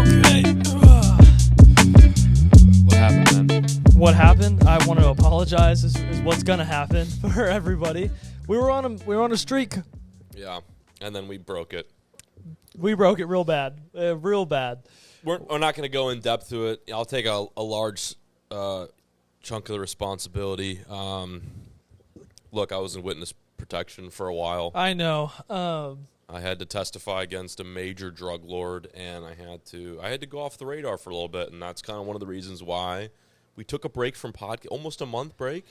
Okay. What happened then? What happened? I want to apologize. Is what's gonna happen for everybody. We were on a streak. Yeah, and then we broke it. We broke it real bad, real bad. We're not going to go in depth to it. I'll take a large chunk of the responsibility. Look, I was in witness protection for a while. I know. I had to testify against a major drug lord, and I had to go off the radar for a little bit, and that's kind of one of the reasons why we took a break from podcast, almost a month break.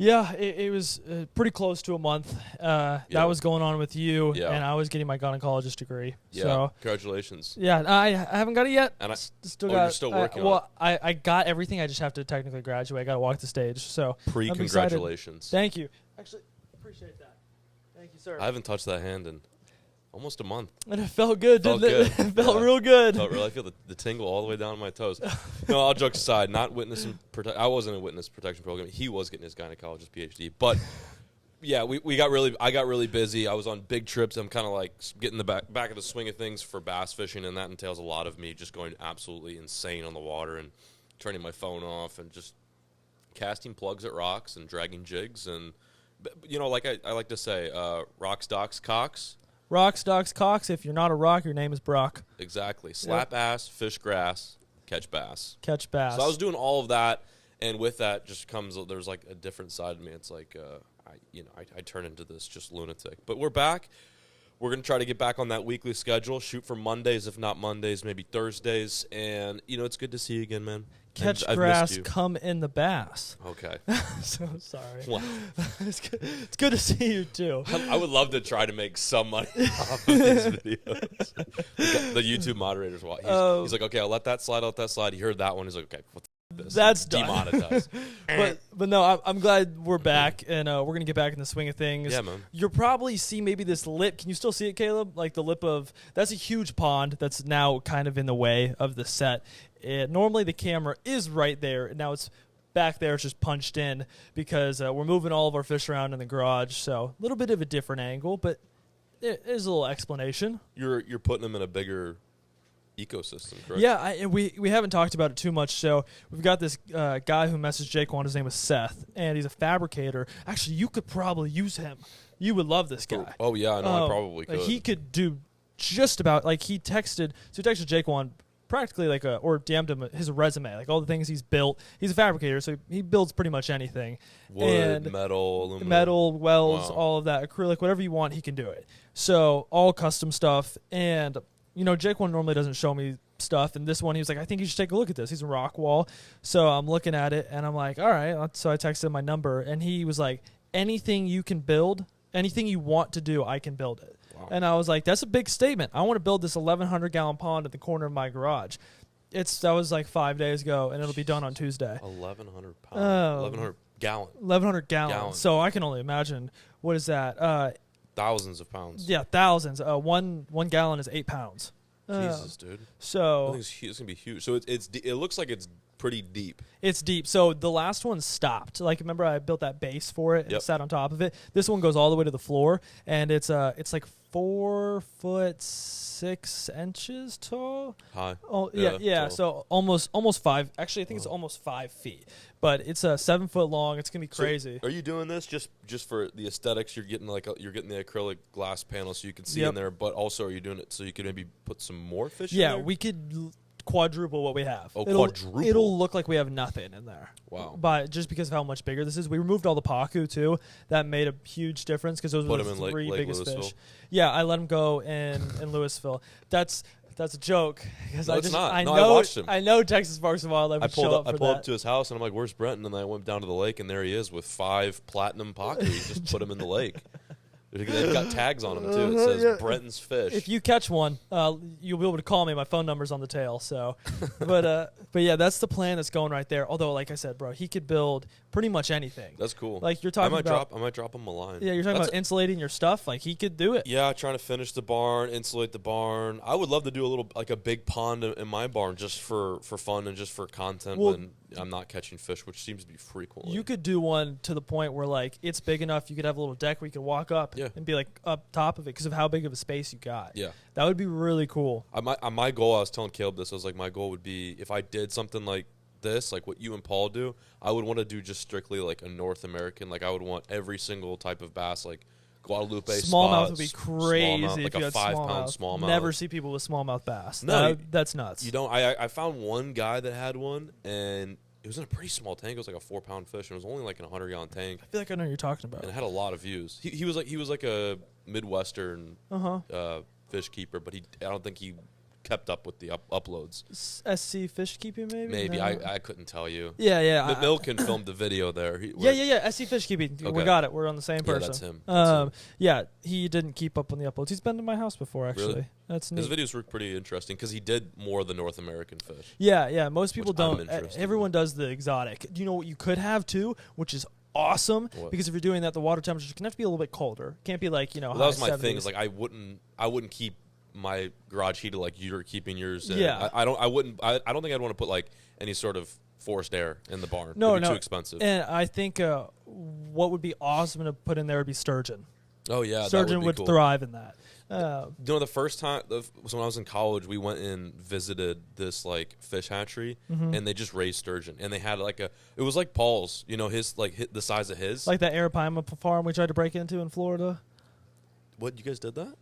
Yeah, it was pretty close to a month. That was going on with you, and I was getting my gynecologist degree. Yeah, so, congratulations. Yeah, I haven't got it yet. And you're still working on it. I got everything. I just have to technically graduate. I got to walk the stage. So Pre-congratulations. Thank you. Actually, appreciate that. Thank you, sir. I haven't touched that hand in almost a month. And it felt good, didn't it? It felt real good. I feel the tingle all the way down my toes. No, all jokes aside, not witnessing I wasn't in a witness protection program. He was getting his gynecologist PhD. But, yeah, I got really busy. I was on big trips. I'm kind of like getting the back of the swing of things for bass fishing, and that entails a lot of me just going absolutely insane on the water and turning my phone off and just casting plugs at rocks and dragging jigs. And, you know, like I like to say, rocks, docks, cocks. Rocks, docks, cocks. If you're not a rock, your name is Brock. Exactly. Slap ass, fish grass, catch bass. Catch bass. So I was doing all of that, and with that just comes there's like a different side of me. It's like I turn into this just lunatic. But we're back. We're gonna try to get back on that weekly schedule. Shoot for Mondays, if not Mondays, maybe Thursdays. And it's good to see you again, man. Catch grass, come in the bass. Okay. So sorry. Wow. It's good to see you too. I would love to try to make some money off of these videos. The YouTube moderators watch. He's like, okay, I'll let that slide. He heard that one. He's like, okay, what the this? That's demonetized. but no, I'm glad we're back, and we're gonna get back in the swing of things. Yeah, man. You'll probably see maybe this lip. Can you still see it, Caleb? Like the lip of that's a huge pond that's now kind of in the way of the set. Normally the camera is right there, and now it's back there. It's just punched in because we're moving all of our fish around in the garage. So a little bit of a different angle, but there's a little explanation. You're putting them in a bigger ecosystem, correct? Yeah, we haven't talked about it too much. So we've got this guy who messaged Jake on. His name is Seth, and he's a fabricator. Actually, you could probably use him. You would love this guy. Oh yeah, I know. I probably could. He could do just about he texted Jake on. Practically or DM'd him his resume, like all the things he's built. He's a fabricator, so he builds pretty much anything. Wood, metal, aluminum. Metal, welds, all of that, acrylic, whatever you want, he can do it. So all custom stuff. And, Jake one normally doesn't show me stuff. And this one, he was like, I think you should take a look at this. He's a rock wall. So I'm looking at it, and I'm like, all right. So I texted him my number, and he was like, anything you can build, anything you want to do, I can build it. Wow. And I was like, that's a big statement. I want to build this 1,100-gallon pond at the corner of my garage. That was like 5 days ago, and it'll be done on Tuesday. 1,100 pounds. 1,100 gallons. 1,100 gallons. So I can only imagine, what is that? Thousands of pounds. Yeah, thousands. One gallon is 8 pounds. Jesus, dude. So it's going to be huge. So it looks like it's pretty deep. It's deep. So the last one stopped. Like, remember I built that base for it and sat on top of it? This one goes all the way to the floor, and it's like 4'6" tall. High. Oh yeah. So almost 5. Actually, I think it's almost 5 feet. But it's 7 foot long. It's gonna be crazy. So are you doing this just for the aesthetics? You're getting you're getting the acrylic glass panel so you can see in there. But also, are you doing it so you can maybe put some more fish? in there? We could quadruple what we have. Oh, quadruple. It'll look like we have nothing in there. Wow. But just because of how much bigger this is, we removed all the paku too. That made a huge difference because those were the three biggest fish. Yeah, I let them go in Louisville. That's a joke because it's not. I watched him. I know Texas Parks and Wildlife would show up for that. I pulled up to his house and I'm like, "Where's Brent?" And then I went down to the lake and there he is with 5 platinum paku. He just put him in the lake. They've got tags on them too. It says Brenton's Fish. If you catch one, you'll be able to call me. My phone number's on the tail. So, but yeah, that's the plan that's going right there. Although, like I said, bro, he could build pretty much anything. That's cool. Like you're talking about, I might drop him a line. Yeah, you're talking about insulating your stuff. Like he could do it. Yeah, trying to finish the barn, insulate the barn. I would love to do a big pond in my barn just for fun and just for content when I'm not catching fish, which seems to be frequently. You could do one to the point where it's big enough. You could have a little deck where you could walk up Yeah. and be like up top of it because of how big of a space you got. Yeah. That would be really cool. My goal, I was telling Caleb this, I was like, my goal would be if I did something like this, like what you and Paul do, I would want to do just strictly like a North American. Like I would want every single type of bass, like Guadalupe smallmouth spots, would be crazy smallmouth, if like you a had 5-pound smallmouth. Never see people with smallmouth bass. No, That's nuts. You don't. I found one guy that had one, and it was in a pretty small tank. It was like a 4-pound fish, and it was only like an 100-gallon tank. I feel like I know what you're talking about. And it had a lot of views. He was like a Midwestern fish keeper, but I don't think he kept up with the uploads. SC Fish Keeping, maybe? Maybe. No. I couldn't tell you. Yeah. Milken filmed the video there. Yeah. SC Fish Keeping. Okay. We got it. We're on the same person. That's him. Yeah, he didn't keep up on the uploads. He's been to my house before, actually. Really? That's neat. His videos were pretty interesting because he did more of the North American fish. Yeah. Most people Which I'm don't. interested Everyone does the exotic. Do you know what you could have, too, which is awesome? What? Because if you're doing that, the water temperature can have to be a little bit colder. Can't be like, Well, that was my 70s. thing. Is like I wouldn't keep my garage heated like you're keeping yours. Yeah. I don't think I'd want to put like any sort of forced air in the barn. No, It'd be too expensive. And I think what would be awesome to put in there would be sturgeon. Oh yeah, Sturgeon that would cool. thrive in that. The first time was when I was in college. We went and visited this like fish hatchery, and they just raised sturgeon. And they had like it was like Paul's, his like the size of his. Like that Arapaima farm we tried to break into in Florida. What, you guys did that?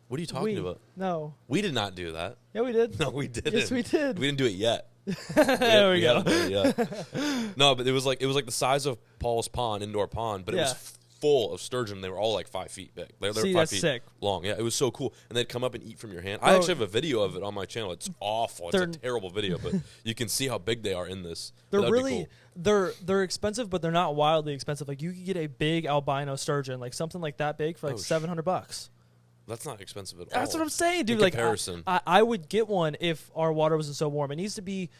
What are you talking about? No. We did not do that. Yeah, we did. No, we didn't. Yes, we did. We didn't do it yet. There we go. No, but it was like the size of Paul's pond, indoor pond, but it was full of sturgeon. They were all like 5 feet big. They were 5 that's feet sick. long. Yeah, it was so cool. And they'd come up and eat from your hand. I actually have a video of it on my channel. It's awful. It's a terrible video, but you can see how big they are in this. They're That'd really be cool. they're expensive, but they're not wildly expensive. Like you could get a big albino sturgeon, like something like that big, for like $700. That's not expensive at all. That's what I'm saying, dude. In Like comparison. I would get one if our water wasn't so warm. It needs to be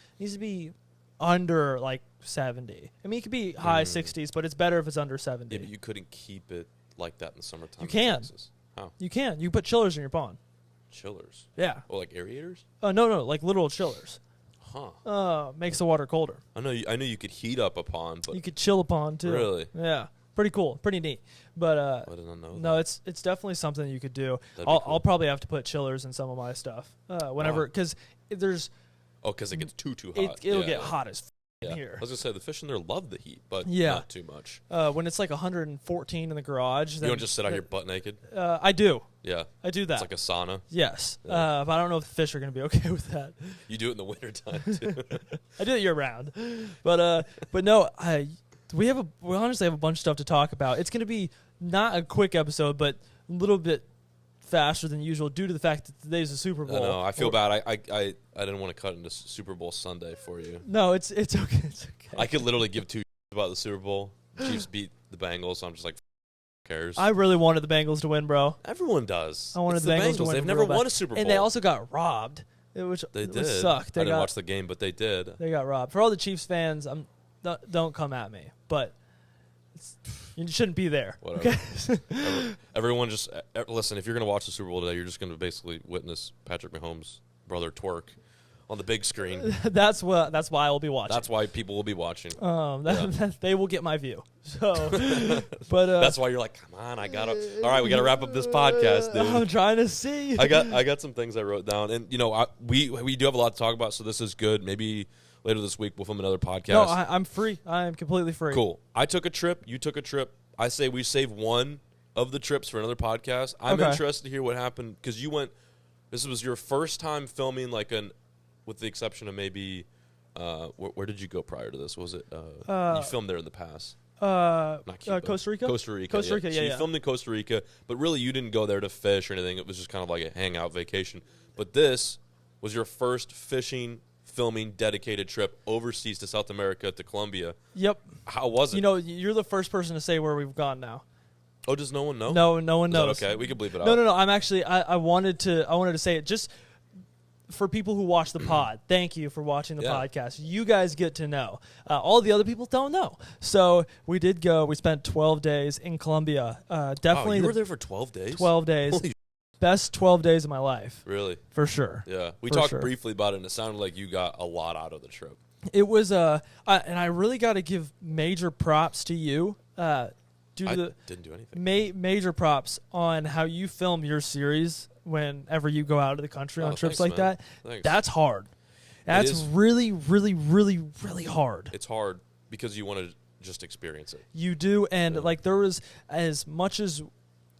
under like 70. I mean, it could be high 60s, but it's better if it's under 70. Yeah, but you couldn't keep it like that in the summertime. You can. In Texas. How? You can. You put chillers in your pond. Chillers. Yeah. Oh, like aerators? No, like literal chillers. Huh. Makes the water colder. I know you could heat up a pond, but You could chill a pond too. Really? Yeah. Pretty cool. Pretty neat. But I didn't know no, that. it's definitely something you could do. That'd be cool. I'll probably have to put chillers in some of my stuff whenever, because there's because it gets too hot. it'll get hot as Yeah. here. I was gonna say the fish in there love the heat, but Yeah. not too much. When it's like 114 in the garage, You then, don't just sit out here butt naked. I do. Yeah, I do that. it's like a sauna. Yes. Yeah. But I don't know if the fish are going to be okay with that. You do it in the wintertime too. I do it year round. But no, we honestly have a bunch of stuff to talk about. It's going to be not a quick episode, but a little bit faster than usual due to the fact that today's the Super Bowl. I know. I feel bad. I didn't want to cut into Super Bowl Sunday for you. No, it's okay. It's okay. I could literally give two about the Super Bowl. Chiefs beat the Bengals, so I'm just like, who cares? I really wanted the Bengals to win, bro. Everyone does. I wanted It's the Bengals to win. They've never real bad. won a Super Bowl. And they also got robbed, which They which did. sucked. I didn't watch the game, but they did. They got robbed. For all the Chiefs fans, don't come at me, but you shouldn't be there. Whatever. Okay? Everyone just listen. If you're going to watch the Super Bowl today, you're just going to basically witness Patrick Mahomes' brother twerk on the big screen. That's why I will be watching. That's why people will be watching. They will get my view. So, but that's why you're like, come on, I gotta. All right, we gotta wrap up this podcast, dude. I'm trying to see. I got some things I wrote down, and we do have a lot to talk about, so this is good. Maybe later this week we'll film another podcast. No, I'm free. I am completely free. Cool. I took a trip. You took a trip. I say we save one of the trips for another podcast. I'm interested to hear what happened because you went. This was your first time filming with the exception of maybe. Where did you go prior to this? Was it you filmed there in the past? Not Cuba. Costa Rica. Costa Rica. Yeah. So you filmed in Costa Rica, but really you didn't go there to fish or anything. It was just kind of like a hangout vacation. But this was your first fishing, filming, dedicated trip overseas to South America to Colombia. Yep. How was it? You're the first person to say where we've gone now. Oh, does no one know? No one knows. Is that okay? We can bleep it out. No. I'm actually. I wanted to say it just for people who watch the pod. Thank you for watching the podcast. You guys get to know. All the other people don't know. So we did go. We spent 12 days in Colombia. Definitely. You were there for 12 days? 12 days. Holy Best 12 days of my life. Really? For sure. Yeah. We For talked sure. briefly about it, and it sounded like you got a lot out of the trip. It was and I really got to give major props to you. didn't do anything. Major props on how you film your series whenever you go out of the country on trips like that. Thanks. That's hard. That's really, really, really, really hard. It's hard because you want to just experience it. You do, and like there was, as much as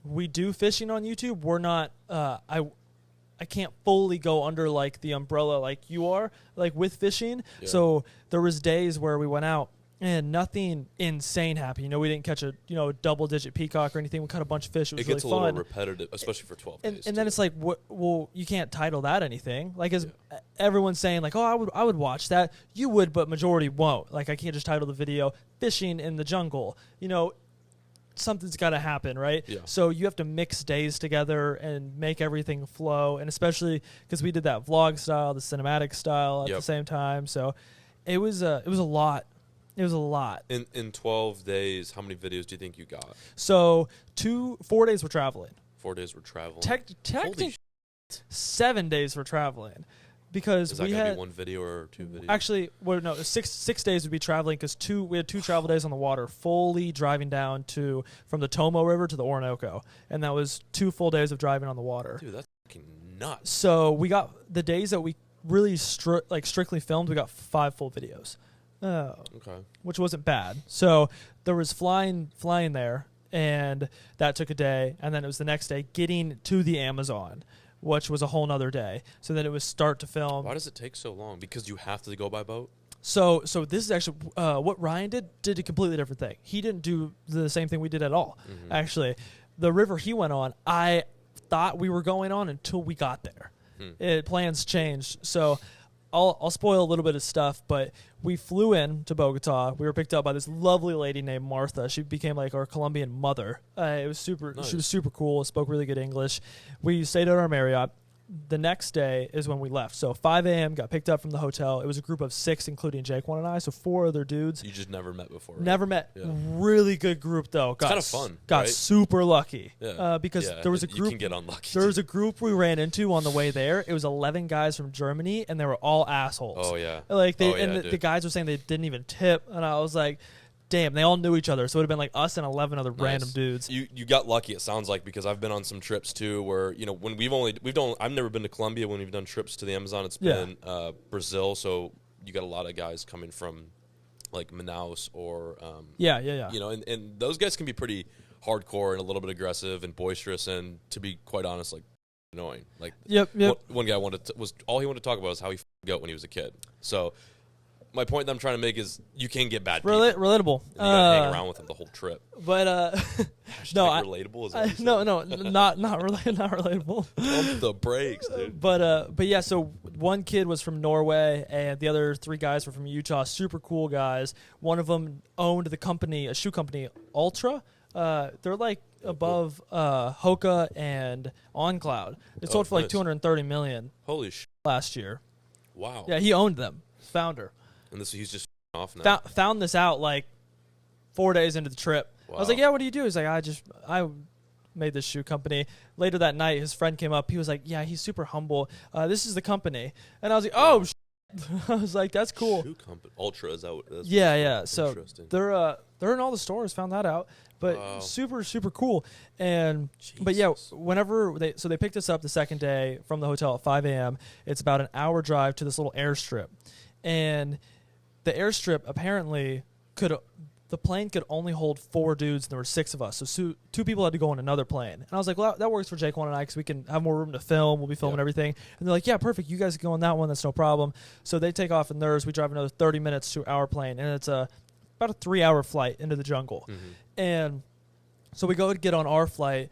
we do fishing on YouTube, we're not. I can't fully go under like the umbrella like you are, like with fishing. Yeah. So there was days where we went out and nothing insane happened. You know, we didn't catch a double-digit peacock or anything. We caught a bunch of fish. It was really fun. It gets a little repetitive, especially for 12 days. And then it's like, well, you can't title that anything. Like, as everyone's saying, like, oh, I would watch that. You would, but majority won't. Like, I can't just title the video "Fishing in the Jungle." You know, something's got to happen, right? Yeah. So you have to mix days together and make everything flow. And especially because we did that vlog style, the cinematic style at the same time. So it was a lot. It was a lot. In 12 days, how many videos do you think you got? So 4 days were traveling. 4 days were traveling. Technically, 7 days were traveling. Because is that going to be one video or two videos? Actually, well, no, 6 days would be traveling because we had 2 travel days on the water, fully driving down from the Tomo River to the Orinoco. And that was 2 full days of driving on the water. Dude, that's fucking nuts. So we got the days that we really strictly filmed, we got 5 full videos. Okay. Which wasn't bad. So there was flying there, and that took a day. And then it was the next day getting to the Amazon, which was a whole nother day. So then it was start to film. Why does it take so long? Because you have to go by boat? So this is actually what Ryan did a completely different thing. He didn't do the same thing we did at all. Mm-hmm. Actually, the river he went on, I thought we were going on until we got there. Plans changed. So I'll spoil a little bit of stuff, but we flew in to Bogota. We were picked up by this lovely lady named Martha. She became like our Colombian mother. It was super. Nice. She was super cool. Spoke really good English. We stayed at our Marriott. The next day is when we left. So 5 a.m. got picked up from the hotel. It was a group of 6, including Jake, one and I. So 4 other dudes. You just never met before. Right? Never met. Yeah. Really good group though. It's kind of fun. Got right? super lucky. Yeah. Because there was a group. You can get unlucky. There was a group we ran into on the way there. It was 11 guys from Germany, and they were all assholes. Oh yeah. Like the guys were saying they didn't even tip, and I was like, damn, they all knew each other, so it would have been like us and 11 other random dudes. You got lucky, it sounds like, because I've been on some trips too where, when I've never been to Colombia. When we've done trips to the Amazon, it's been Brazil, so you got a lot of guys coming from like Manaus or and those guys can be pretty hardcore and a little bit aggressive and boisterous, and to be quite honest, like annoying. Like one guy all he wanted to talk about was how he got when he was a kid. So my point that I'm trying to make is you can get bad people. Relatable. And you gotta hang around with them the whole trip. But relatable is that no, not relatable. Pump the brakes, dude. But yeah, so one kid was from Norway, and the other 3 guys were from Utah. Super cool guys. One of them owned a shoe company, Ultra. They're like above Hoka and OnCloud. It sold for like $230 million. Holy shit! Last year. Wow. Yeah, he owned them. Founder. And he's just off now. Found this out like 4 days into the trip. Wow. I was like, yeah, what do you do? He's like, I made this shoe company. Later that night, his friend came up. He was like, yeah, he's super humble. This is the company. And I was like, oh, I was like, that's cool. Shoe company. Ultra, is that what it is? Yeah. So they're in all the stores. Found that out. But super, super cool. And Jesus. But yeah, whenever they picked us up the second day from the hotel at 5 a.m. It's about an hour drive to this little airstrip. And the airstrip apparently the plane could only hold 4 dudes, and there were 6 of us. So 2 people had to go on another plane. And I was like, well, that works for Jake, one and I, because we can have more room to film. We'll be filming everything. And they're like, yeah, perfect. You guys can go on that one. That's no problem. So they take off in theirs. We drive another 30 minutes to our plane, and it's about a 3-hour flight into the jungle. Mm-hmm. And so we go to get on our flight.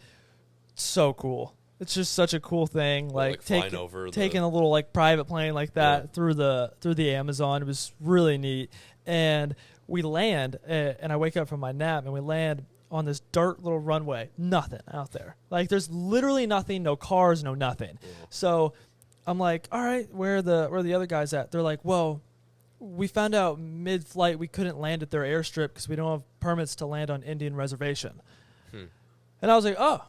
So cool. It's just such a cool thing, taking a little like private plane like that through the Amazon. It was really neat. And we land, and I wake up from my nap, and we land on this dirt little runway. Nothing out there. Like there's literally nothing, no cars, no nothing. Yeah. So I'm like, all right, where are the other guys at? They're like, well, we found out mid-flight we couldn't land at their airstrip because we don't have permits to land on Indian reservation. And I was like, oh.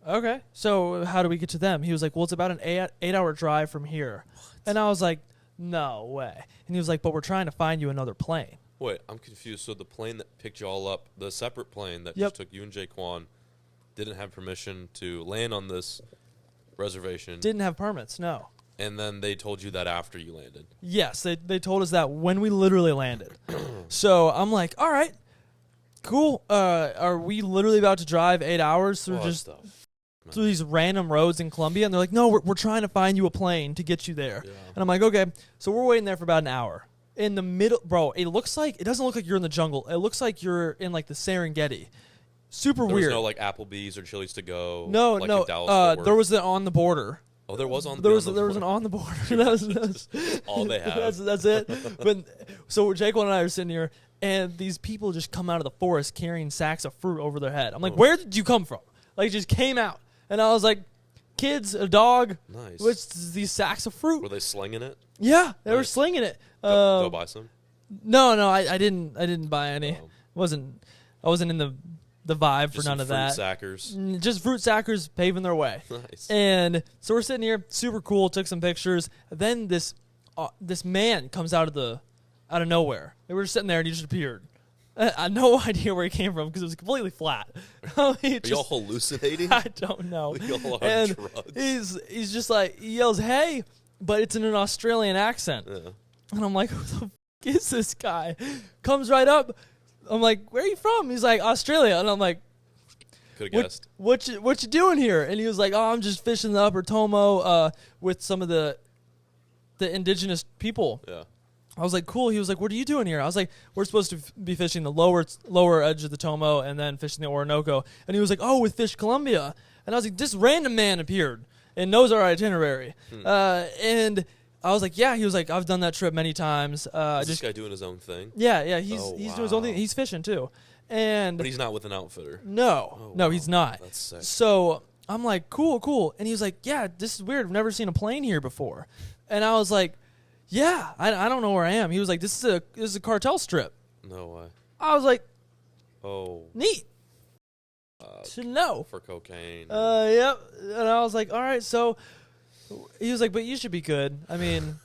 Okay, so how do we get to them? He was like, well, it's about an 8-hour drive from here. What? And I was like, no way. And he was like, but we're trying to find you another plane. Wait, I'm confused. So the plane that picked you all up, the separate plane that Yep. just took you and Jaquan, didn't have permission to land on this reservation. Didn't have permits, no. And then they told you that after you landed. Yes, they told us that when we literally landed. So I'm like, all right, cool. Are we literally about to drive 8 hours through through these random roads in Colombia? And they're like, no, we're trying to find you a plane to get you there. Yeah. And I'm like, okay. So we're waiting there for about an hour. In the middle, bro, it doesn't look like you're in the jungle. It looks like you're in like the Serengeti. Super There weird. was no like Applebee's or Chili's to go. No, like no. in Dallas, Fort There Worth? was an on the border. Oh, there was on. There was an on the border. that was all they have. That's it. But so Jake and I are sitting here, and these people just come out of the forest carrying sacks of fruit over their head. I'm like, where did you come from? Like, it just came out, and I was like, kids, a dog. Nice. What's these sacks of fruit? Were they slinging it? Yeah, they were Nice. slinging it. Go buy some. No, I didn't buy any. I wasn't in the vibe Just for none some of that. Sackers. Just fruit sackers paving their way. Nice. And so we're sitting here, super cool, took some pictures. Then this man comes out of nowhere. And we're just sitting there, and he just appeared. I had no idea where he came from because it was completely flat. Are y'all hallucinating? I don't know. Y'all are And drugs. he's just like, he yells, "Hey," but it's in an Australian accent. Yeah. And I'm like, who the f*** is this guy? Comes right up. I'm like, where are you from? He's like, Australia. And I'm like, Could have guessed. what you doing here? And he was like, oh, I'm just fishing the Upper Tomo with some of the indigenous people. Yeah. I was like, cool. He was like, what are you doing here? I was like, we're supposed to be fishing the lower edge of the Tomo and then fishing the Orinoco. And he was like, oh, with Fish Colombia. And I was like, this random man appeared and knows our itinerary. And I was like, yeah. He was like, I've done that trip many times. Is this guy doing his own thing? Yeah. He's doing his own thing. He's fishing too. And But he's not with an outfitter. no, wow. he's not. That's sick. So I'm like, cool. And he was like, yeah, this is weird. I've never seen a plane here before. And I was like, yeah, I don't know where I am. He was like, this is a cartel strip. No way. I was like, Oh. neat. Should know. For cocaine. Yep. And I was like, all right. So he was like, but you should be good. I mean,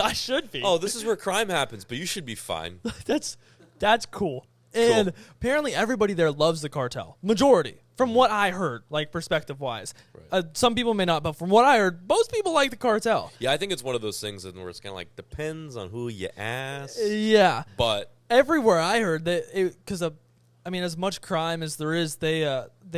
I should be. Oh, this is where crime happens, but you should be fine. That's cool. And apparently everybody there loves the cartel. Majority, from what I heard, like perspective-wise. Right. Some people may not, but from what I heard, most people like the cartel. Yeah, I think it's one of those things where it's kind of like depends on who you ask. Yeah. But Everywhere I heard that, because I mean, as much crime as there is, they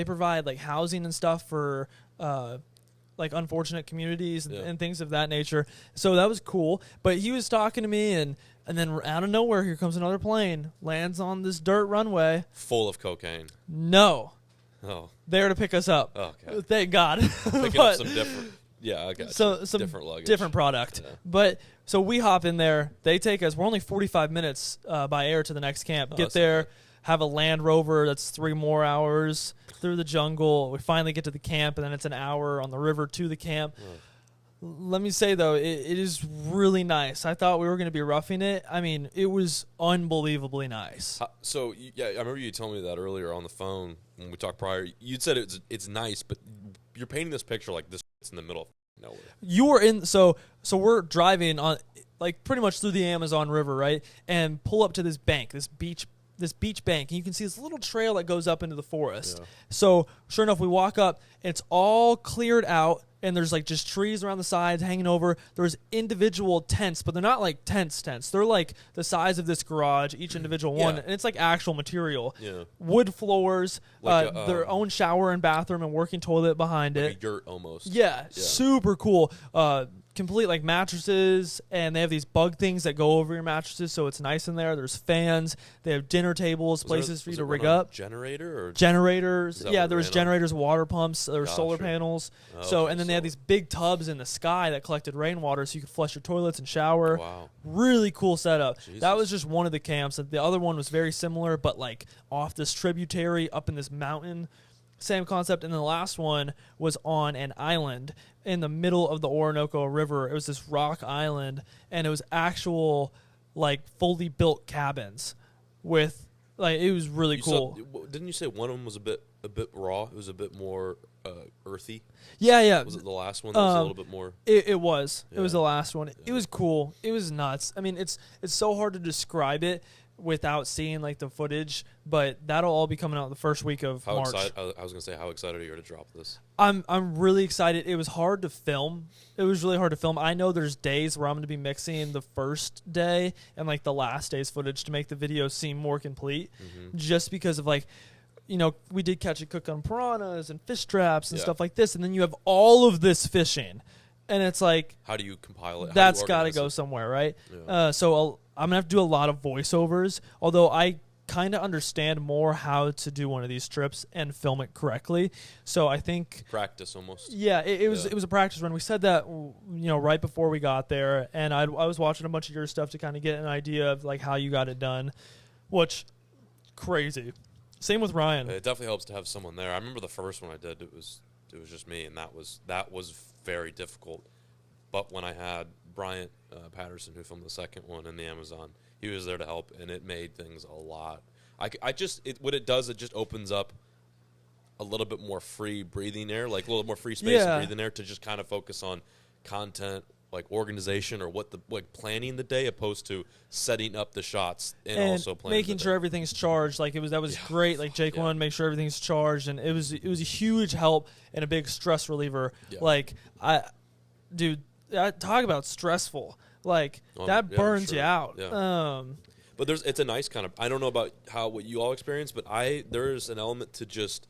provide like housing and stuff for like unfortunate communities and things of that nature. So that was cool. But he was talking to me, and then out of nowhere, here comes another plane, lands on this dirt runway. full of cocaine. No, Oh, there to pick us up. okay. Thank God. Picking up some different. Yeah, I got you. some different luggage. different product. Yeah. But so we hop in there. They take us. We're only 45 minutes by air to the next camp. Get that's there, okay. have a Land Rover. That's 3 more hours through the jungle. We finally get to the camp, and then it's an hour on the river to the camp. Let me say, though, it is really nice. I thought we were going to be roughing it. I mean, it was unbelievably nice. So yeah, I remember you telling me that earlier on the phone when we talked prior. You'd said it's nice, but you're painting this picture like this. It's in the middle of nowhere. You were in, so we're driving on, like, pretty much through the Amazon River, right? And pull up to this bank, this beach bank, and you can see this little trail that goes up into the forest. Yeah. So sure enough, we walk up, and it's all cleared out, and there's like just trees around the sides hanging over. There's individual tents, but they're not like tents. They're like the size of this garage, each individual one, Yeah. and it's like actual material. Yeah. Wood floors, Like their own shower and bathroom and working toilet behind it. Like a yurt almost. Yeah, super cool. Complete like mattresses, and they have these bug things that go over your mattresses, so it's nice in there. There's fans. They have dinner tables, places for you to rig up. Generator or Generators. Yeah, what there was ran on? generators, water pumps, there were solar Gotcha. panels. Oh, So, okay, and then they had these big tubs in the sky that collected rainwater, so you could flush your toilets and shower. Wow. Really cool setup. That Jesus. was just one of the camps. The other one was very similar, but like off this tributary up in this mountain. Same concept. And the last one was on an island in the middle of the Orinoco River. It was this rock island, and it was actual, like, fully built cabins with, like, it was really cool. Didn't you say one of them was a bit raw? It was a bit more earthy. Yeah. Was it the last one that was a little bit more? It was. Yeah. It was the last one. Yeah. It was cool. It was nuts. I mean, it's so hard to describe it without seeing like the footage, but that'll all be coming out the first week of March. I was gonna say, how excited are you to drop this? I'm really excited. It was hard to film. It was really hard to film. I know there's days where I'm going to be mixing the first day and like the last day's footage to make the video seem more complete, just because of like, you know, we did catch a cook on piranhas and fish traps and stuff like this, and then you have all of this fishing, and it's like, how do you compile it? That's got to go somewhere, right? Yeah. So I'm going to have to do a lot of voiceovers, although I kind of understand more how to do one of these trips and film it correctly. So I think practice almost. Yeah, it was a practice run. We said that, you know, right before we got there, and I was watching a bunch of your stuff to kind of get an idea of like how you got it done, which crazy. Same with Ryan. It definitely helps to have someone there. I remember the first one I did. It was just me, and that was very difficult. But when I had Bryant Patterson, who filmed the second one in the Amazon, he was there to help, and it made things a lot. What it does, it just opens up a little bit more free breathing air, like a little more free space and breathing air to just kind of focus on content, like organization or planning the day, opposed to setting up the shots and also planning making sure everything's charged. Like that was great. Like Jake wanted to make sure everything's charged, and it was a huge help and a big stress reliever. Yeah. Like talk about stressful. Like that burns you out. Yeah. But it's a nice kind of, I don't know about what you all experience, but there's an element to just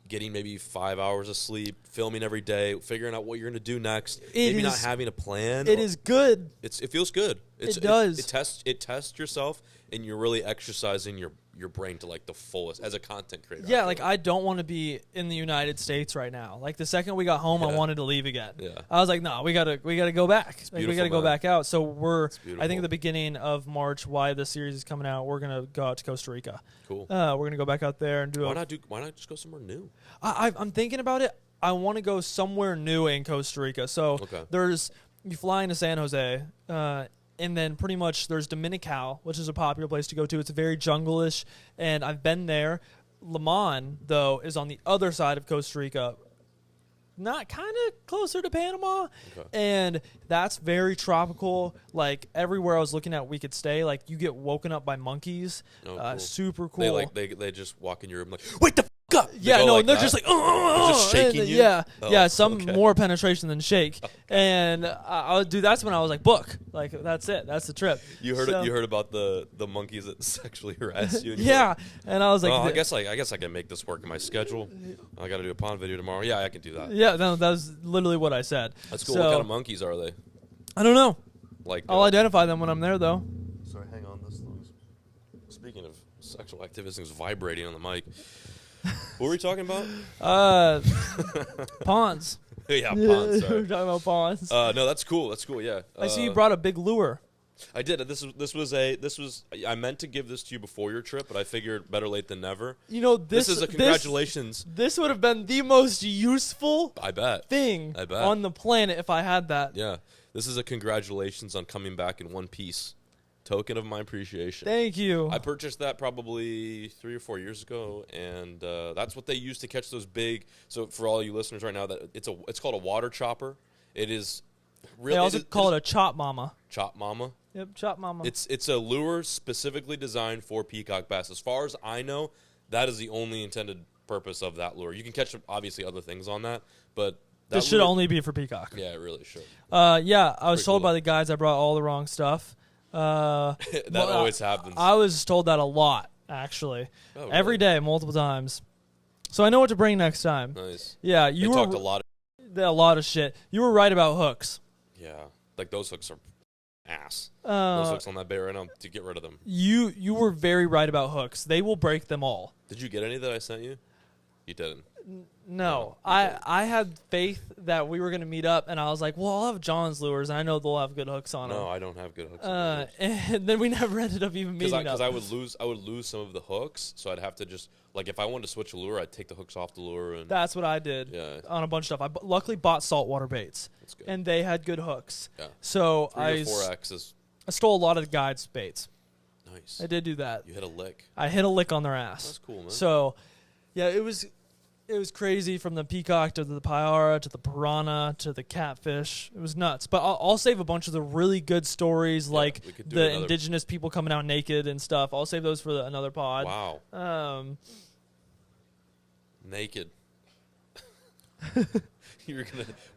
getting maybe 5 hours of sleep, filming every day, figuring out what you're going to do next, maybe not having a plan. It is good. It feels good. It does. It tests yourself, and you're really exercising your brain to like the fullest as a content creator. Yeah, like I don't want to be in the United States right now. Like the second we got home, I wanted to leave again. Yeah. I was like, no, we gotta go back. Like, we gotta go back out. So I think at the beginning of March, why the series is coming out, we're gonna go out to Costa Rica. Cool. We're gonna go back out there and do. Why not just go somewhere new? I'm thinking about it. I want to go somewhere new in Costa Rica. So you fly into San Jose. And then pretty much there's Dominical, which is a popular place to go to. It's very jungle-ish, and I've been there. Limon, though, is on the other side of Costa Rica, not kind of closer to Panama, and that's very tropical. Like everywhere I was looking at we could stay, like you get woken up by monkeys. Cool. Super cool. They just walk in your room like, wake the f*** up. Yeah, no, they're just like, just shaking you. Yeah, more penetration than shake. And that's when I was like, book, like that's it, that's the trip. You heard about the monkeys that sexually harass you. And and I was like, I guess I can make this work in my schedule. I got to do a pond video tomorrow. Yeah, I can do that. Yeah, no, that was literally what I said. That's cool. What kind of monkeys are they? I don't know. Like I'll identify them when I'm there, though. Sorry, hang on. Speaking of sexual activity, this thing's vibrating on the mic. What were we talking about? Ponds. Yeah, ponds. Sorry. We're talking about ponds. No, that's cool. That's cool. Yeah. I see you brought a big lure. I did. I meant to give this to you before your trip, but I figured better late than never. You know, this is a congratulations. This would have been the most useful thing I bet. on the planet if I had that. Yeah. This is a congratulations on coming back in one piece. Token of my appreciation. Thank you. I purchased that probably 3 or 4 years ago, and that's what they use to catch those big. So for all you listeners right now, that it's called a water chopper. It is. They also call it a chop mama. Chop mama. Yep, chop mama. It's a lure specifically designed for peacock bass. As far as I know, that is the only intended purpose of that lure. You can catch obviously other things on that, but this should only be for peacock. Yeah, it really should. Yeah, I was told by the guys I brought all the wrong stuff. That always happens. I was told that a lot, actually. Oh, really? Every day, multiple times. So I know what to bring next time. Nice. Yeah, you talked a lot of shit. You were right about hooks. Yeah, like those hooks are ass. Those hooks on that bait right now, to get rid of them. You were very right about hooks. They will break them all. Did you get any that I sent you? You didn't. No, I had faith that we were going to meet up, and I was like, well, I'll have John's lures, and I know they'll have good hooks on them. No, I don't have good hooks on them. And then we never ended up even meeting up. Because I would lose some of the hooks, so I'd have to just, like, if I wanted to switch a lure, I'd take the hooks off the lure. And that's what I did on a bunch of stuff. I luckily bought saltwater baits, and they had good hooks. Yeah. So 3 or 4X's. I stole a lot of the guides' baits. Nice. I did do that. You hit a lick. I hit a lick on their ass. That's cool, man. So, yeah, it was It was crazy from the peacock to the payara to the piranha to the catfish. It was nuts. But I'll save a bunch of the really good stories, like the indigenous people coming out naked and stuff. I'll save those for another pod. Wow. Naked. We're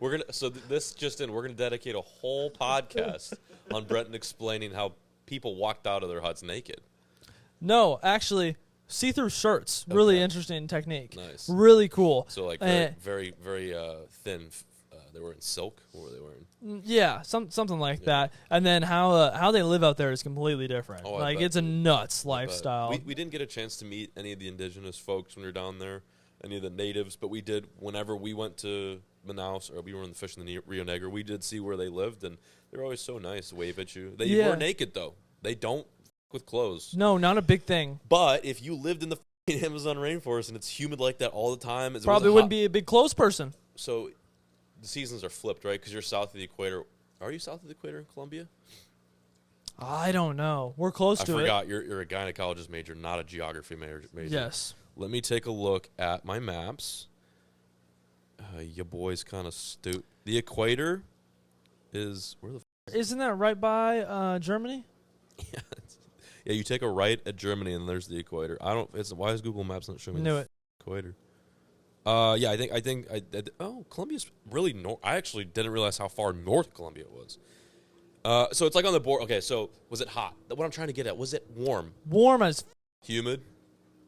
gonna dedicate a whole podcast on Brenton explaining how people walked out of their huts naked. No, actually, see-through shirts. Really interesting technique. Nice. Really cool. So like very thin. They were in silk. What were they wearing? Yeah, something like that. And then how they live out there is completely different. Oh, like it's a nuts lifestyle. We didn't get a chance to meet any of the indigenous folks when we were down there, any of the natives, but we did whenever we went to Manaus or we were in the fish in the Rio Negro. We did see where they lived, and they were always so nice to wave at you. They were naked though. They don't with clothes. No, not a big thing. But if you lived in the Amazon rainforest and it's humid like that all the time, probably wouldn't be a big clothes person. So the seasons are flipped, right? Because you're south of the equator. Are you south of the equator in Colombia? I don't know. We're close to it. I forgot. You're a gynecologist major, not a geography major. Yes. Let me take a look at my maps. Your boy's kind of stupid. The equator is where the isn't that right by Germany? Yeah. Yeah, you take a right at Germany and there's the equator. Why is Google Maps not showing the equator? Yeah, I think Colombia's really north. I actually didn't realize how far north Colombia was. So it's like on the border. Okay, so was it hot? What I'm trying to get at, was it warm? Warm as humid?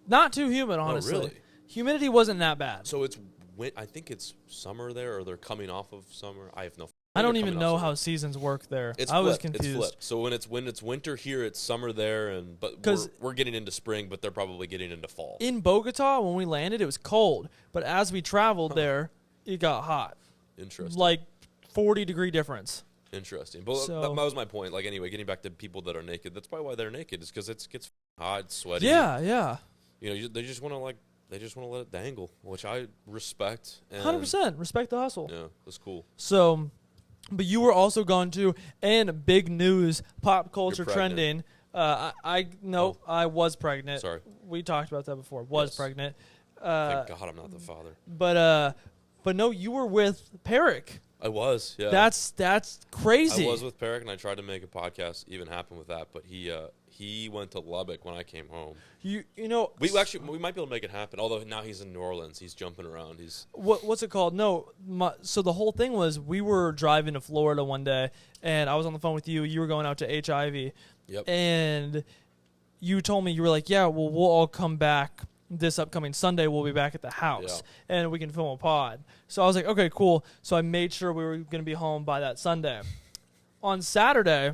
Not too humid, honestly. Oh, really? Humidity wasn't that bad. So I think it's summer there, or they're coming off of summer. I have no. I don't even know how seasons work there. I was confused. It's flipped. So when it's winter here, it's summer there, but we're getting into spring, but they're probably getting into fall. In Bogota, when we landed, it was cold, but as we traveled there, it got hot. Interesting. Like 40-degree difference. Interesting. But that was my point. Like anyway, getting back to people that are naked, that's probably why they're naked. Is because it gets hot, it's sweaty. Yeah. You know, they just want to let it dangle, which I respect. 100% respect the hustle. Yeah, that's cool. So. But you were also gone to, and big news, pop culture trending. I was pregnant. Sorry. We talked about that before. Pregnant. Thank God I'm not the father. But no, you were with Peric. I was, yeah. That's crazy. I was with Peric, and I tried to make a podcast even happen with that, but he went to Lubbock when I came home. You know we might be able to make it happen. Although now he's in New Orleans, he's jumping around. What's it called? No, so the whole thing was we were driving to Florida one day, and I was on the phone with you. You were going out to HIV, yep. And you told me you were like, yeah, well, we'll all come back. This upcoming Sunday, we'll be back at the house, and we can film a pod. So I was like, okay, cool. So I made sure we were going to be home by that Sunday. On Saturday,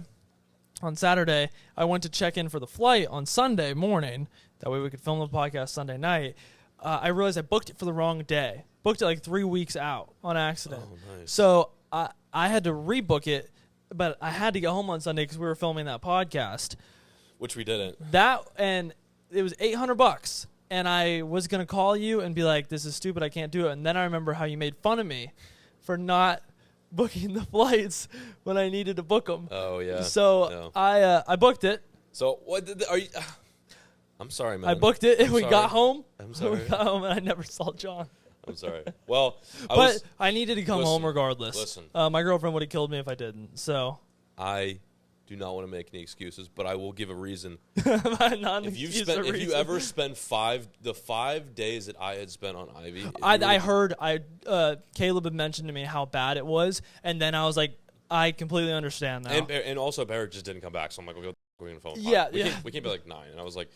I went to check in for the flight on Sunday morning. That way we could film the podcast Sunday night. I realized I booked it for the wrong day. Booked it like 3 weeks out on accident. Oh, nice. So I had to rebook it, but I had to get home on Sunday because we were filming that podcast. Which we didn't. And it was $800. And I was going to call you and be like, this is stupid, I can't do it. And then I remember how you made fun of me for not booking the flights when I needed to book them. Oh, yeah. So I booked it. So what are you... I'm sorry, man. I booked it, and we got home. I'm sorry. We got home, and I never saw John. I'm sorry. Well, I needed to come home regardless. Listen. My girlfriend would have killed me if I didn't. So I do not want to make any excuses, but I will give a reason. If you ever spend 5 days that I had spent on Ivy, I heard Caleb had mentioned to me how bad it was, and then I was like, I completely understand now. And also Barrett just didn't come back, so I'm like, we're going to phone. Yeah, we can't be like 9, and I was like,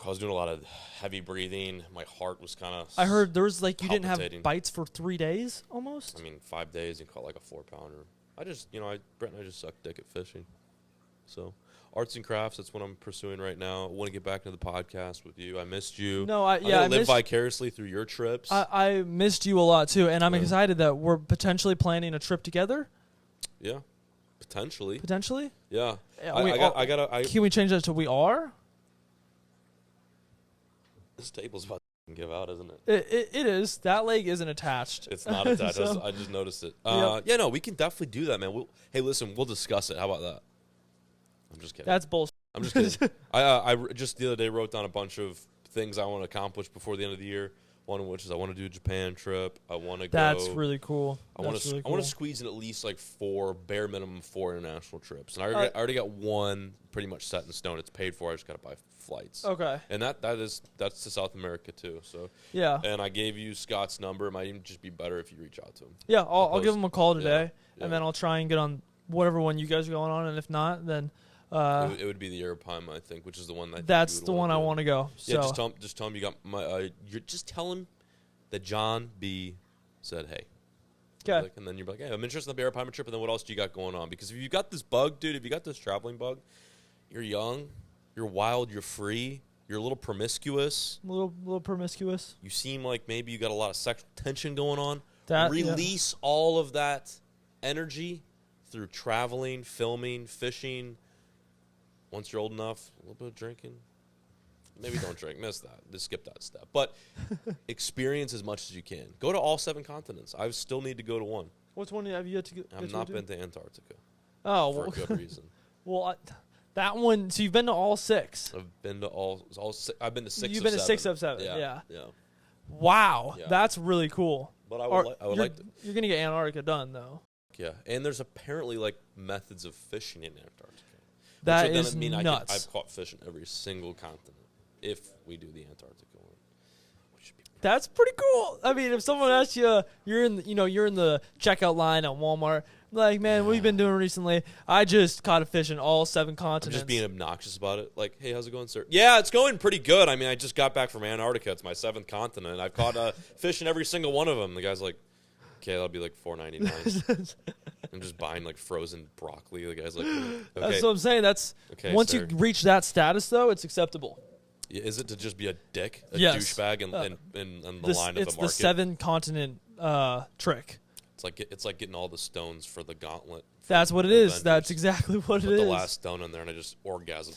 I was doing a lot of heavy breathing. My heart was kind of. I heard there was you didn't have bites for 3 days almost. I mean, 5 days and caught like a 4-pounder. Brent and I just suck dick at fishing. So, arts and crafts, that's what I'm pursuing right now. I want to get back into the podcast with you. I missed you. No, I live vicariously through your trips. I missed you a lot too, and I'm excited that we're potentially planning a trip together. Yeah, potentially. Potentially. Yeah. Can we change that to we are? This table's about to give out, isn't it? It is. That leg isn't attached. It's not attached. I just noticed it. Yeah, no, we can definitely do that, man. Hey, listen, we'll discuss it. How about that? I'm just kidding. That's bullshit. I'm just kidding. I just the other day wrote down a bunch of things I want to accomplish before the end of the year. One of which is I want to do a Japan trip. I want to go. That's really cool. I want to squeeze in at least like bare minimum 4 international trips, and I already got one pretty much set in stone. It's paid for. I just got to buy flights. Okay. And that's to South America too. So yeah. And I gave you Scott's number. It might even just be better if you reach out to him. Yeah, I'll give him a call today, Yeah. and then I'll try and get on whatever one you guys are going on, and if not, then it would be the Aeropime, I think, which is the one that that's the one I want to go. Yeah, So just tell him you got my. Just tell him that John B said, hey. okay. Like, and then you're like, hey, I'm interested in the Aeropime trip, and then what else do you got going on? Because if you got this bug, dude, if you got this traveling bug, you're young, you're wild, you're free, you're a little promiscuous. A little promiscuous. You seem like maybe you got a lot of sexual tension going on. That Release all of that energy through traveling, filming, fishing. Once you're old enough, a little bit of drinking. Maybe don't drink. Miss that. Just skip that step. But experience as much as you can. Go to all 7 continents. I still need to go to one. Which one have you yet to go? I've not been to Antarctica. Oh, for a good reason. Well, that one. So you've been to all 6. I've been to all. I've been to 6. You've been to 6 of 7. Yeah. Wow, Yeah. that's really cool. But I would like to. You're gonna get Antarctica done though. Yeah, and there's apparently like methods of fishing in Antarctica. That which is nuts. I've caught fish in every single continent if we do the Antarctica one. Which should be That's pretty cool. I mean, if someone asks you, you're in the checkout line at Walmart, like, man, what have you been doing recently? I just caught a fish in all 7 I'm continents. just being obnoxious about it. Like, hey, how's it going, sir? Yeah, it's going pretty good. I mean, I just got back from Antarctica. It's my 7th continent. I've caught fish in every single one of them. The guy's like, okay, that'll be like $4.99. I'm just buying like frozen broccoli. The guy's like, okay. That's what I'm saying. That's Okay, once sir. you reach that status, though, it's acceptable. Is it to just be a dick, a Yes. douchebag in the line of the It's market? the 7 continent trick. It's like getting all the stones for the gauntlet. That's what it Avengers. is. That's exactly what Put it the is. last stone in there and I just orgasm.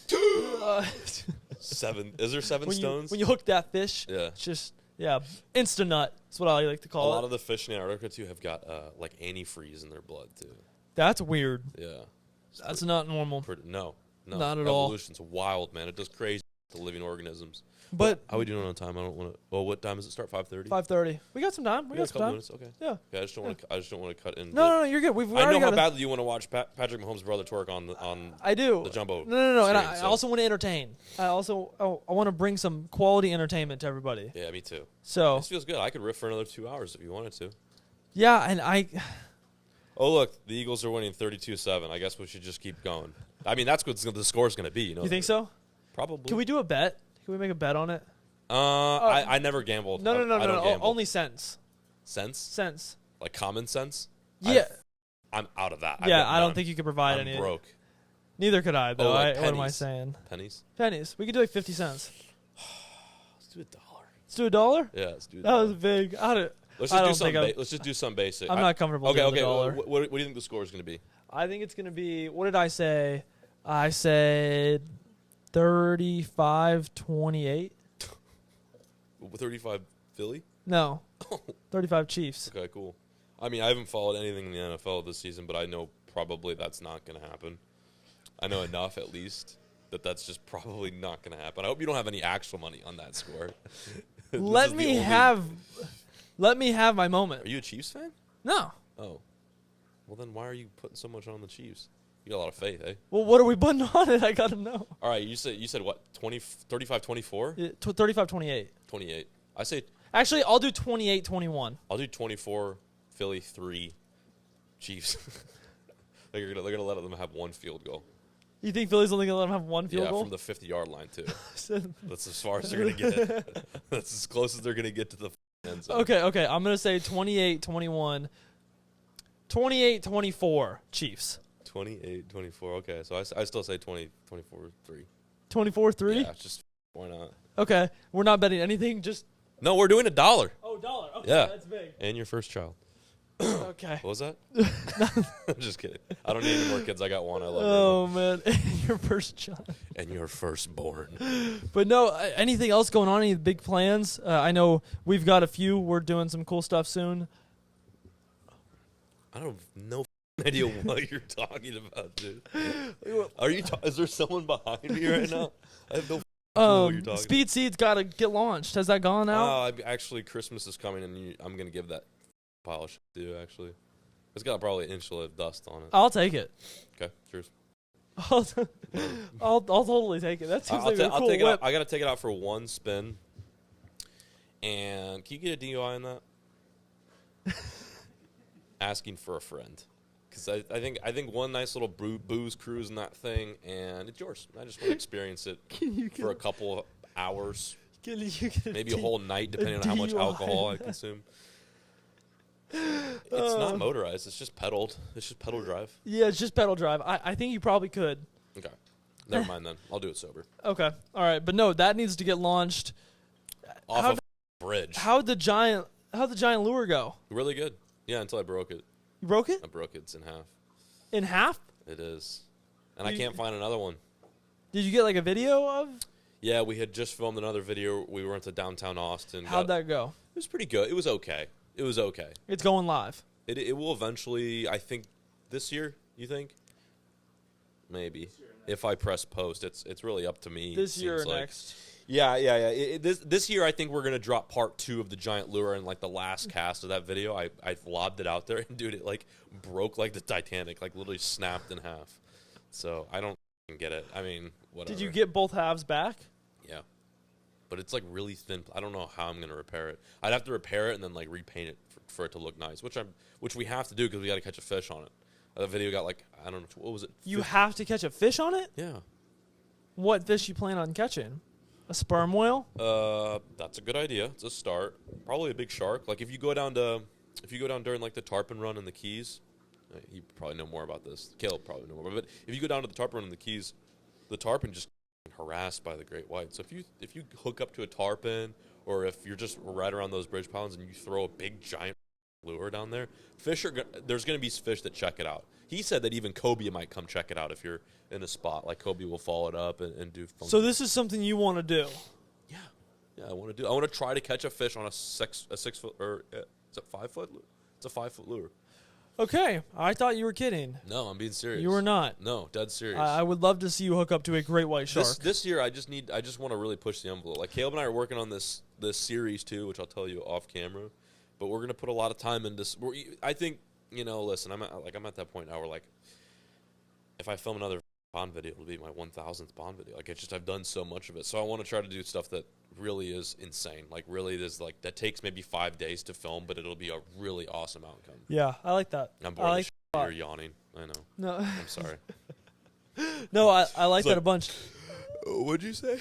7. Is there 7 stones? When you hook that fish, Yeah. it's just insta nut. That's what I like to A call it. lot of the fish in Antarctica too have got like antifreeze in their blood too. That's weird. Yeah. That's not normal. No, Not at all. Evolution's wild, man. It does crazy to living organisms. But how are we doing on time? I don't want to. Well, what time does it start? 5:30. 5:30. We got some time. We got a some couple time. minutes. Okay. Yeah. Okay. I just don't want to cut in. No, you're good. We've I already know how got badly you want to watch Patrick Mahomes' brother twerk on. I do. The jumbo. No. And screen, I so- also want to entertain. I want to bring some quality entertainment to everybody. Yeah, me too. So This feels good. I could riff for another 2 hours if you wanted to. yeah, and I. Oh look, the Eagles are winning 32-7. I guess we should just keep going. I mean, that's what the score's going to be. You know. You think so? Probably. Can we do a bet? Can we make a bet on it? I never gambled. No. I don't gamble. Only cents. Sense? Cents. Like common sense? Yeah. I'm out of that. Yeah, I don't think you could provide I'm any. broke. Neither could I, though. like What am I pennies. saying? Pennies? Pennies. We could do like 50 cents. Let's do $1. Let's do $1? Yeah, let's do That was big. Let's I just do don't something. think Let's just do something basic. I'm not comfortable Okay, doing okay. the dollar. What do you think the score is going to be? I think it's going to be, what did I say? I said 35-28. 35 Philly? No, 35 Chiefs. Okay, cool. I mean, I haven't followed anything in the NFL this season, but I know probably that's not going to happen. I know enough, at least, that's just probably not going to happen. I hope you don't have any actual money on that score. Let me have my moment. Are you a Chiefs fan? No. Oh. Well, then why are you putting so much on the Chiefs? You got a lot of faith, eh? Well, what are we putting on it? I got to know. All right, you said what? 35-24? 35-28. 28. I say Actually, I'll do 28-21. I'll do 24 Philly 3 Chiefs. they're gonna let them have one field goal. You think Philly's only going to let them have one field Yeah, goal? from the 50-yard line too. That's as far as they're gonna get. That's as close as they're gonna get to the end zone. Okay. I'm going to say 28-21. 28-24 Chiefs. 28-24. Okay, so I still say 24-3. 24-3? Yeah, just why not? Okay. We're not betting anything, just... No, we're doing $1. Oh, dollar. Okay, Yeah. that's big. And your first child. Okay. What was that? I'm just kidding. I don't need any more kids. I got one. I love Oh, man. Your first child. and your firstborn. But no, anything else going on? Any big plans? I know we've got a few. We're doing some cool stuff soon. I don't have no idea what you're talking about, dude. Are you? Is there someone behind me right now? I have no what you're talking Speed Seed's got to get launched. Has that gone out? Actually, Christmas is coming, and I'm gonna give that polish to you. Actually, it's got probably an inch of dust on it. I'll take it. Okay, cheers. I'll totally take it. That seems like a cool whip. I gotta take it out for one spin. And can you get a DUI in that? Asking for a friend, because I think one nice little booze cruise in that thing, and it's yours. I just want to experience it for a couple of hours, maybe a whole night, depending on how much alcohol I consume. It's not motorized. It's just pedaled. It's just pedal drive. Yeah, it's just pedal drive. I think you probably could. Okay. Never mind then. I'll do it sober. Okay. All right. But no, that needs to get launched. Off of a bridge. How'd the giant lure go? Really good. Yeah, until I broke it. You broke it? I broke it. It's in half. In half? It is. And I can't find another one. Did you get like a video of? Yeah, we had just filmed another video. We went to downtown Austin. How'd that go? It was pretty good. It was okay. It's going live. It will eventually, I think, this year, you think? Maybe. If I press post, it's really up to me. This year or next. Yeah. This year, I think we're going to drop part 2 of the giant lure in, like, the last cast of that video. I lobbed it out there, and, dude, it, like, broke like the Titanic, like, literally snapped in half. So I don't get it. I mean, whatever. Did you get both halves back? Yeah. But it's, like, really thin. I don't know how I'm going to repair it. I'd have to repair it and then, like, repaint it for it to look nice, which we have to do because we got to catch a fish on it. The video got, like, I don't know, what was it? You have to catch a fish on it? Yeah. What fish you plan on catching? A sperm whale? That's a good idea. It's a start. Probably a big shark. Like, if you go down during, like, the tarpon run in the Keys, you probably know more about this. Caleb probably know more. But if you go down to the tarpon run in the Keys, the tarpon just harassed by the great white. So if you hook up to a tarpon, or if you're just right around those bridge pylons and you throw a big giant lure down there, there's going to be fish that check it out. He said that even cobia might come check it out if you're in a spot. Like, cobia will follow it up and do funky. So this is something you want to do? Yeah, I want to try to catch a fish on a 6 foot, or is it 5 foot? It's a 5 foot lure. Okay, I thought you were kidding. No, I'm being serious. You were not. No, dead serious. I would love to see you hook up to a great white shark. This year, I just want to really push the envelope. Like, Caleb and I are working on this series too, which I'll tell you off camera. But we're gonna put a lot of time into this. I think, listen, I'm at that point now where, like, if I film another Bond video, it'll be my 1000th Bond video. Like, I've done so much of it, so I want to try to do stuff that really is insane. Like, really is, like, that takes maybe 5 days to film, but it'll be a really awesome outcome. Yeah, I like that. I'm bored. Like you're yawning. I know. No, I'm sorry. No, I like that a bunch. What'd you say?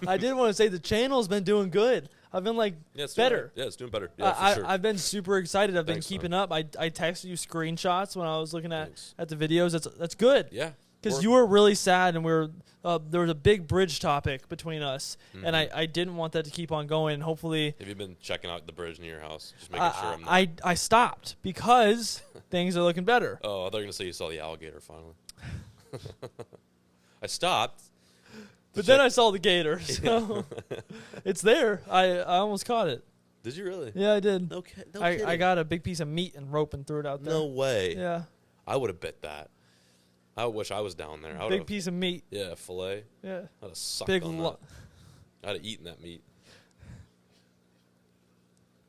I did want to say the channel's been doing good. I've been like better. Yeah, it's doing better. Yeah, for sure. I've been super excited. I've been Thanks, keeping man. up. I texted you screenshots when I was looking at the videos. That's good. Yeah. Because you were really sad, and there was a big bridge topic between us, and I didn't want that to keep on going. Hopefully, have you been checking out the bridge near your house? Just making sure I'm not. I stopped because things are looking better. Oh, I thought you were gonna say you saw the alligator finally. I stopped. But then I saw the gator, so it's there. I almost caught it. Did you really? Yeah, I did. No kidding. I got a big piece of meat and rope and threw it out there. No way. Yeah. I would have bit that. I wish I was down there. Big piece of meat. Yeah, fillet. Yeah. I'd have sucked Big on that. I'd have eaten that meat.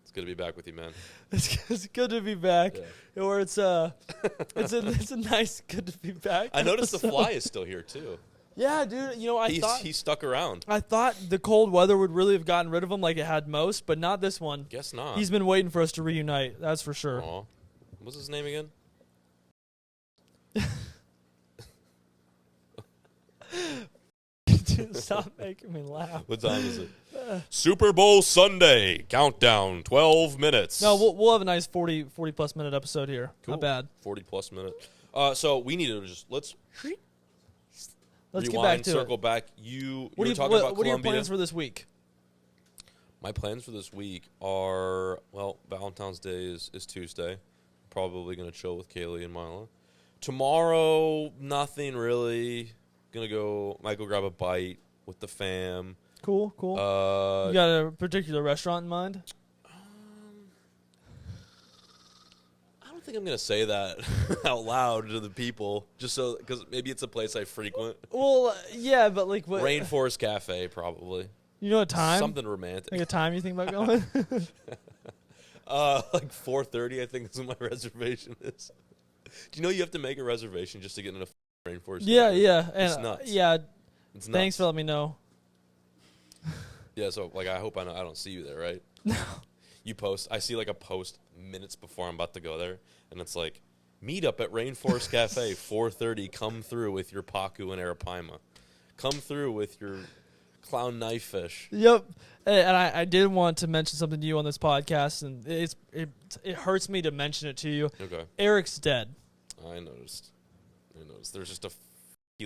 It's good to be back with you, man. It's good to be back. Yeah. Or it's a nice good to be back. I noticed the fly is still here too. Yeah, dude. He stuck around. I thought the cold weather would really have gotten rid of him like it had most, but not this one. Guess not. He's been waiting for us to reunite. That's for sure. Aww. What's his name again? Dude, stop making me laugh. What time is it? Super Bowl Sunday. Countdown. 12 minutes. No, we'll have a nice 40 plus minute episode here. Cool. Not bad. 40 plus minute. So we need to let's Let's rewind, get back to circle it. back. You What were talking about what are your Colombia. plans for this week? My plans for this week are, well, Valentine's Day is Tuesday. Probably going to chill with Kaylee and Mila. Tomorrow, nothing really. Might go grab a bite with the fam. Cool. You got a particular restaurant in mind? I don't don't think I'm gonna say that out loud to the people, just so because maybe it's a place I frequent. Well, yeah, but like what? Rainforest Cafe, probably. You know a time? Something romantic. Like a time you think about going? Like 4:30, I think is when my reservation is. Do you know you have to make a reservation just to get in a rainforest? Yeah, cafe? yeah, It's and nuts. yeah. It's Thanks nuts. for letting me know. Yeah, so like I hope I don't see you there, right? No. You post. I see like a post minutes before I'm about to go there, and it's like, meet up at Rainforest Cafe, 4:30. Come through with your pacu and arapaima. Come through with your clown knife fish. Yep. And I did want to mention something to you on this podcast, and it hurts me to mention it to you. Okay. Eric's dead. I noticed. There's just a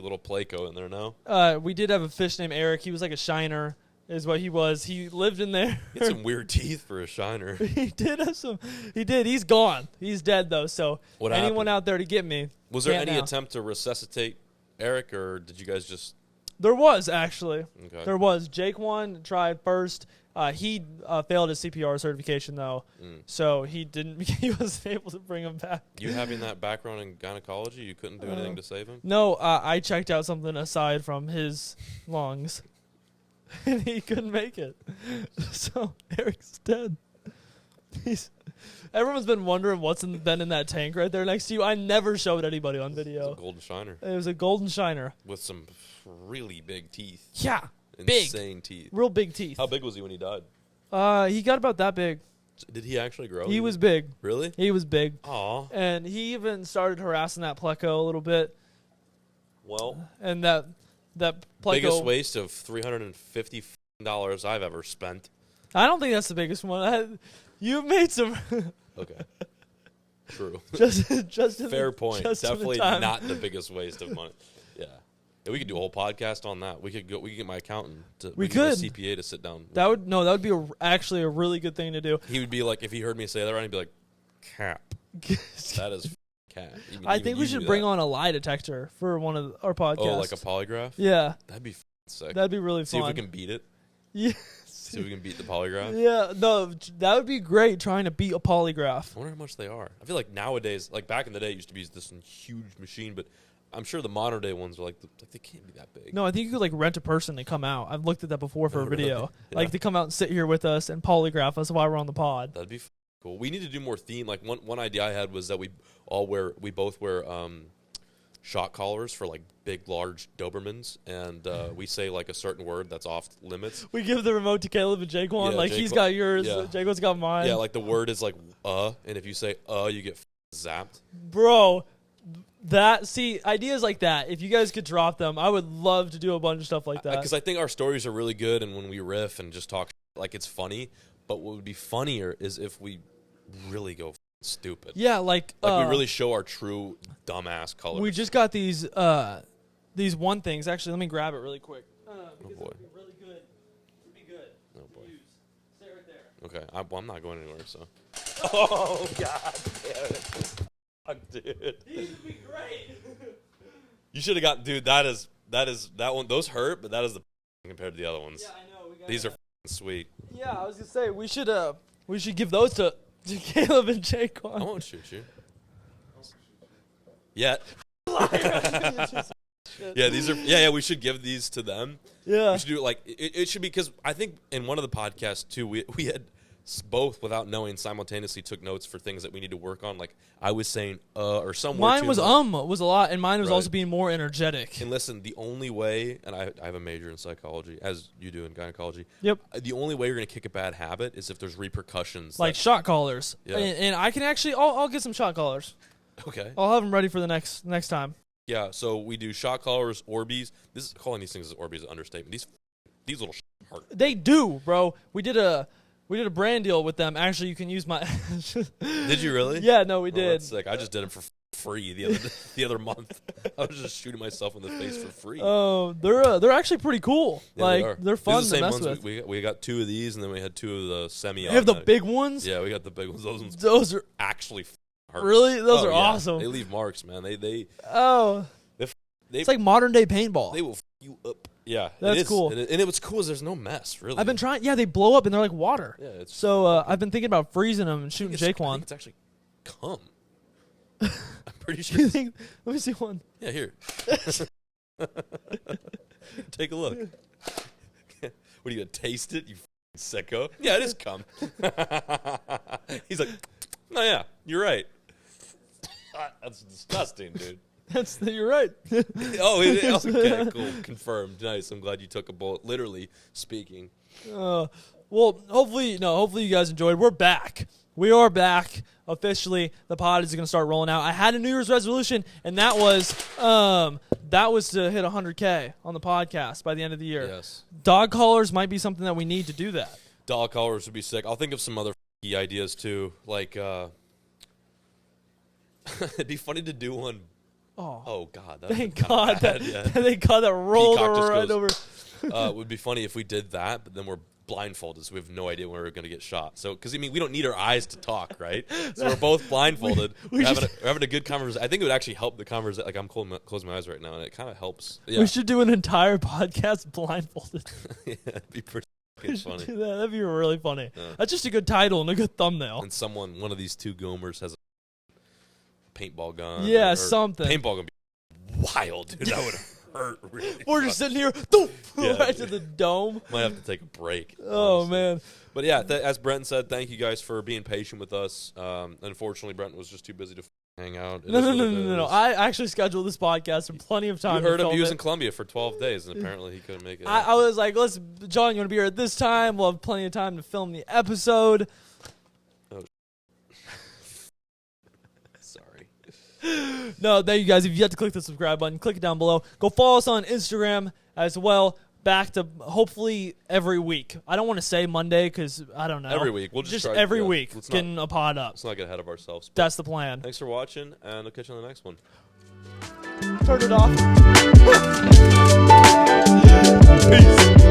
little Placo in there now. We did have a fish named Eric. He was like a shiner, is what he was. He lived in there. He had some weird teeth for a shiner. He did have some. He did. He's gone. He's dead though. So What anyone happened? out there to get me? Was there can't any now. attempt to resuscitate Eric, or did you guys just? There was actually. Okay. There was. Jake one tried first. He failed his CPR certification though, so he didn't. He wasn't able to bring him back. You having that background in gynecology, you couldn't do anything to save him? No, I checked out something aside from his lungs, and he couldn't make it. So Eric's dead. Everyone's been wondering what's been in that tank right there next to you. I never showed anybody on It's a video. golden shiner It was a golden shiner. with some really big teeth. Yeah, big, Insane teeth. real big teeth. How big was he when he died? He got about that big. Did he actually grow? He was big. Really? He was big. Aw. And he even started harassing that Pleco a little bit. Well, And that Pleco. biggest waste of $350 I've ever spent. I don't think that's the biggest one. You've made some. Okay. True. just in Fair the, point. just in the Definitely time. not the biggest waste of money. Yeah. Yeah, we could do a whole podcast on that. We could get my accountant to We get my could. CPA to sit down. That would be actually a really good thing to do. He would be like, if he heard me say that right, he'd be like, cap. That is cat. I think we should bring on a lie detector for one of our podcasts. Oh, like a polygraph? Yeah, That'd be sick. that'd be really See fun. if we can beat it. Yeah. See if we can beat the polygraph. Yeah, no, that would be great trying to beat a polygraph. I wonder how much they are. I feel like nowadays, like back in the day, it used to be this huge machine, but I'm sure the modern day ones are like they can't be that big. No, I think you could like rent a person to come out. I've looked at that before for Oh, a video. really? Yeah. Like to come out and sit here with us and polygraph us while we're on the pod. That'd be cool. We need to do more theme. Like one idea I had was that we both wear shot collars for like big, large Dobermans, and we say like a certain word that's off limits. We give the remote to Caleb and Jaquan. Yeah, Like he's Jaquan- got yours, yeah. Jaquan's got mine. Yeah, like the word is like and if you say you get zapped. Bro, ideas like that. If you guys could drop them, I would love to do a bunch of stuff like that. Because I think our stories are really good, and when we riff and just talk, like it's funny. But what would be funnier is if we really go stupid. Yeah, like we really show our true dumbass colors. we just got these one things. Actually, let me grab it really quick. Oh boy. It'd be really good. It'd be good. Oh boy. Use. Stay right there. Okay, I'm not going anywhere. So. Oh god damn it, fuck, dude. These would be great. You should have got, dude. That one. Those hurt, but that is the compared to the other ones. Yeah, I know. These are sweet. Yeah, I was gonna say we should give those to Caleb and I Jaquan. won't shoot you. Yet. Yeah, these are. Yeah. We should give these to them. Yeah. We should do it like it should be, because I think in one of the podcasts too, we had both, without knowing, simultaneously took notes for things that we need to work on. Like I was saying or some word Mine too was much. was a lot, and mine was Right. also being more energetic. And listen, the only way, and I have a major in psychology, as you do in gynecology. Yep. The only way you're gonna kick a bad habit is if there's repercussions. Like shot callers. Yeah. And I can actually, I'll get some shot callers. Okay. I'll have them ready for the next time. Yeah. So we do shot collars, Orbeez. Calling these things as Orbeez is an understatement. These little hurt. They do, bro. We did a brand deal with them. Actually, you can use my. Did you really? Yeah, no, we Oh, did. that's sick. I just did them for free the other month. I was just shooting myself in the face for free. Oh, they're actually pretty cool. Yeah, like they're fun These are the to same mess ones. with. We got 2 of these, and then we had 2 of the semi. You have the big ones. Yeah, we got the big ones. Those ones Those are actually hurt. really. Those Oh, are yeah. awesome. They leave marks, man. They It's like modern day paintball. they will f you up. Yeah, That's it is. cool. And what's cool is there's no mess, really. I've been trying. Yeah, they blow up and they're like water. Yeah, it's So I've been thinking about freezing them and shooting I think Jaquan. it's actually cum. I'm pretty sure. You think? Let me see one. Yeah, here. Take a look. What are you gonna taste it? You sicko. Yeah, it is cum. He's like, oh yeah, you're right. That's disgusting, dude. You're right. Oh, it is. Okay, cool. Confirmed. Nice. I'm glad you took a bullet. Literally speaking. Well, hopefully you guys enjoyed. We're back. We are back officially. The pod is going to start rolling out. I had a New Year's resolution, and that was to hit 100K on the podcast by the end of the year. Yes. Dog collars might be something that we need to do that. Dog collars would be sick. I'll think of some other ideas too. Like, it'd be funny to do one. Oh God! Thank God that rolled right over. It would be funny if we did that, but then we're blindfolded, so we have no idea when we're going to get shot. So, because we don't need our eyes to talk, right? So we're both blindfolded. We're having a good conversation. I think it would actually help the conversation. Like I'm closing my eyes right now, and it kind of helps. Yeah. We should do an entire podcast blindfolded. Yeah, it'd be pretty funny. Do that. That'd be really funny. That's just a good title and a good thumbnail. And one of these two gomers has a paintball gun. Yeah, something. Paintball gun be wild, dude. That would hurt really. We're just sitting here, right to the dome. Might have to take a break. Oh, honestly. Man. But yeah, as Brenton said, thank you guys for being patient with us. Unfortunately, Brenton was just too busy to hang out. No. I actually scheduled this podcast in plenty of time. You heard of he was in Colombia for 12 days, and apparently he couldn't make it. I was like, John, you want to be here at this time? We'll have plenty of time to film the episode. No, thank you guys. If you have to click the subscribe button, click it down below. Go follow us on Instagram as well. Back to hopefully every week. I don't want to say Monday because I don't know. Every week. We'll just try, every week getting a pod up. Let's not get ahead of ourselves. That's the plan. Thanks for watching, and I'll catch you on the next one. Turn it off. Peace.